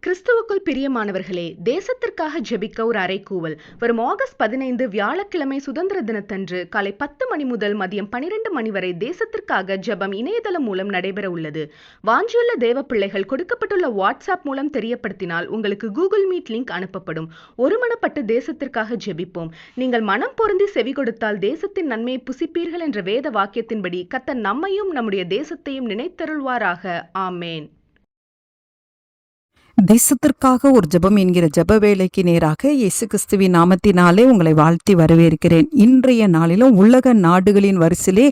கிறிஸ்துவுக்குள் பிரியமானவர்களே, தேசத்திற்காக ஜெபிக்க ஒரு அறைகூவல். வரும் ஆகஸ்ட் 15 வியாழக்கிழமை சுதந்திர தினத்தன்று காலை 10 மணி முதல் மதியம் 12 மணி வரை தேசத்திற்காக ஜெபம் இணையதளம் மூலம் நடைபெற உள்ளது. வாஞ்சியுள்ள தேவ பிள்ளைகள் கொடுக்கப்பட்டுள்ள வாட்ஸ்அப் மூலம் தெரியப்படுத்தினால் உங்களுக்கு கூகுள் மீட் லிங்க் அனுப்பப்படும். ஒருமனப்பட்டு தேசத்திற்காக ஜெபிப்போம். நீங்கள் மனம் பொருந்தி செவி கொடுத்தால் தேசத்தின் நன்மையை புசிப்பீர்கள் என்ற வேத வாக்கியத்தின்படி கர்த்தர் நம்மையும் நம்முடைய தேசத்தையும் நினைத்தருள்வாராக. ஆமேன். தேசத்திற்காக ஒரு ஜெபம் என்கிற ஜெப வேலைக்கு நேராக இயேசு கிறிஸ்துவின் நாமத்தினாலே உங்களை வாழ்த்தி வரவேற்கிறேன். இன்றைய நாளிலும் உலக நாடுகளின் வரிசையிலே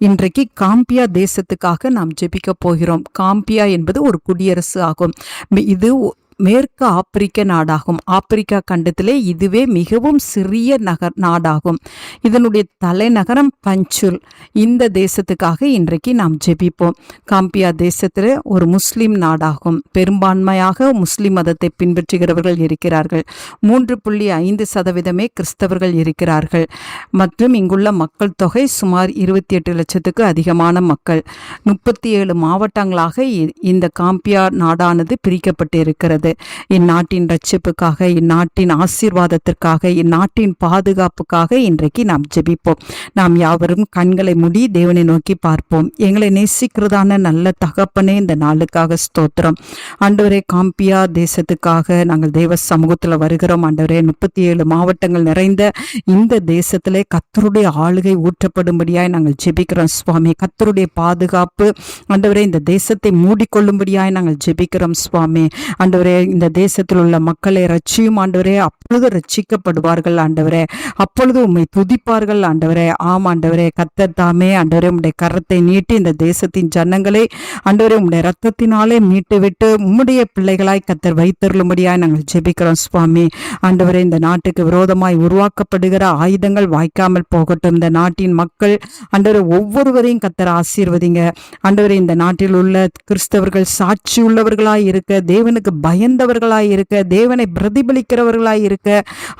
இன்றைக்கு காம்பியா தேசத்துக்காக நாம் ஜெபிக்க போகிறோம். காம்பியா என்பது ஒரு குடியரசு ஆகும். இது மேற்கு ஆப்பிரிக்க நாடாகும். ஆப்பிரிக்கா கண்டத்திலே இதுவே மிகவும் சிறிய நாடாகும். இதனுடைய தலைநகரம் பஞ்சுல். இந்த தேசத்துக்காக இன்றைக்கு நாம் ஜெபிப்போம். காம்பியா தேசத்தில் ஒரு முஸ்லிம் நாடாகும். பெரும்பான்மையாக முஸ்லிம் மதத்தை பின்பற்றுகிறவர்கள் இருக்கிறார்கள். 3.5% கிறிஸ்தவர்கள் இருக்கிறார்கள். மற்றும் இங்குள்ள மக்கள் தொகை சுமார் 28 லட்சத்துக்கு அதிகமான மக்கள். 37 மாவட்டங்களாக இந்த காம்பியா நாடானது பிரிக்கப்பட்டு இருக்கிறது. இந்நாட்டின் ரட்சிப்புக்காக, இந்நாட்டின் ஆசீர்வாதத்திற்காக, இந்நாட்டின் பாதுகாப்புக்காக இன்றைக்கு நாம் ஜெபிப்போம். நாம் யாவரும் கண்களை மூடி தேவனை நோக்கி பார்ப்போம். எங்களை நேசிக்கிறதான நல்ல தகப்பனே, இந்த நாளுக்காக ஸ்தோத்திரம். ஆண்டவரே, காம்பியா தேசத்துக்காக நாங்கள் தேவ சமூகத்தில் வருகிறோம். ஆண்டவரே, 37 மாவட்டங்கள் நிறைந்த இந்த தேசத்திலே கர்த்தருடைய ஆளுகை ஊற்றப்படும்படியாய் நாங்கள் ஜெபிக்கிறோம் சுவாமி. கர்த்தருடைய பாதுகாப்பு ஆண்டவரே இந்த தேசத்தை மூடிக்கொள்ளும்படியாய் நாங்கள் ஜெபிக்கிறோம் சுவாமி. ஆண்டவரே, இந்த தேசத்தில் உள்ள மக்களை ரட்சியும் ஆண்டவரே. அப்பொழுது ரட்சிக்கப்படுவார்கள் ஆண்டவரே. அப்பொழுது உம்மை துதிப்பார்கள் ஆண்டவரே. ஆம் ஆண்டவரே, கர்த்தர் தாமே ஆண்டவரே உம்முடைய கரத்தை நீட்டி இந்த தேசத்தின் ஜனங்களை ஆண்டவரே உம்முடைய ரத்தத்தினாலே மீட்டு விட்டு உம்முடைய பிள்ளைகளாய் கர்த்தர் வைத்தருளும்படியாய் நாங்கள் ஜெபிக்கிறோம் சுவாமி. ஆண்டவரே, இந்த நாட்டுக்கு விரோதமாய் உருவாக்கப்படுகிற ஆயுதங்கள் வாய்க்காமல் போகட்டும். இந்த நாட்டின் மக்கள் ஆண்டவரே ஒவ்வொருவரையும் கர்த்தர் ஆசீர்வதிங்க ஆண்டவரே. இந்த நாட்டில் உள்ள கிறிஸ்தவர்கள் சாட்சி உள்ளவர்களாய் இருக்க, தேவனுக்கு பயந்தவர்களாய் இருக்க, தேவனை பிரதிபலிக்கிறவர்களாய் இருக்க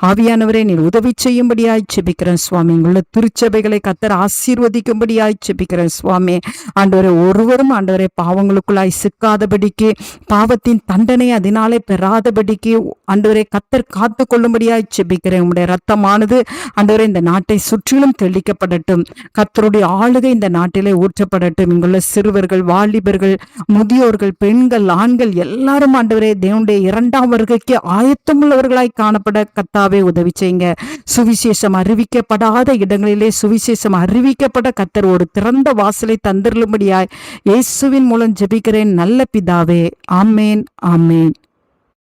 ஆவியானவரே நீர் உதவி செய்யும்படியாய் ஜெபிக்கிறேன் சுவாமி. இங்குள்ள திருச்சபைகளை கர்த்தர் ஆசீர்வதிக்கும்படியாய் ஜெபிக்கிறேன் சுவாமி. ஆண்டவரே, ஒருவரும் ஆண்டவரே பாவங்களுக்குள்ளாய் சிக்காதபடிக்கு, பாவத்தின் தண்டனை அதனாலே பெறாதபடிக்கு ஆண்டவரே கர்த்தர் காத்து கொள்ளும்படியாய் ஜெபிக்கிறேன். உம்முடைய ரத்தமானது ஆண்டவரே இந்த நாட்டை சுற்றிலும் தெளிக்கப்படட்டும். கர்த்தருடைய ஆளுகை இந்த நாட்டிலே ஊற்றப்படட்டும். இங்குள்ள சிறுவர்கள், வாலிபர்கள், முதியோர்கள், பெண்கள், ஆண்கள் எல்லாரும் ஆண்டவரே தேவனுடைய 2ஆம் வருகைக்கு ஆயத்தமுள்ளவர்களாய் காணப்பட கர்த்தாவே உதவி செய்யுங்க. சுவிசேஷம் அறிவிக்கப்படாத இடங்களிலே சுவிசேஷம் அறிவிக்கப்பட கர்த்தர் ஒரு திறந்த வாசலை தந்திருளும்படியாய் இயேசுவின் மூலம் ஜெபிக்கிறேன் நல்ல பிதாவே. ஆமேன், ஆமேன்.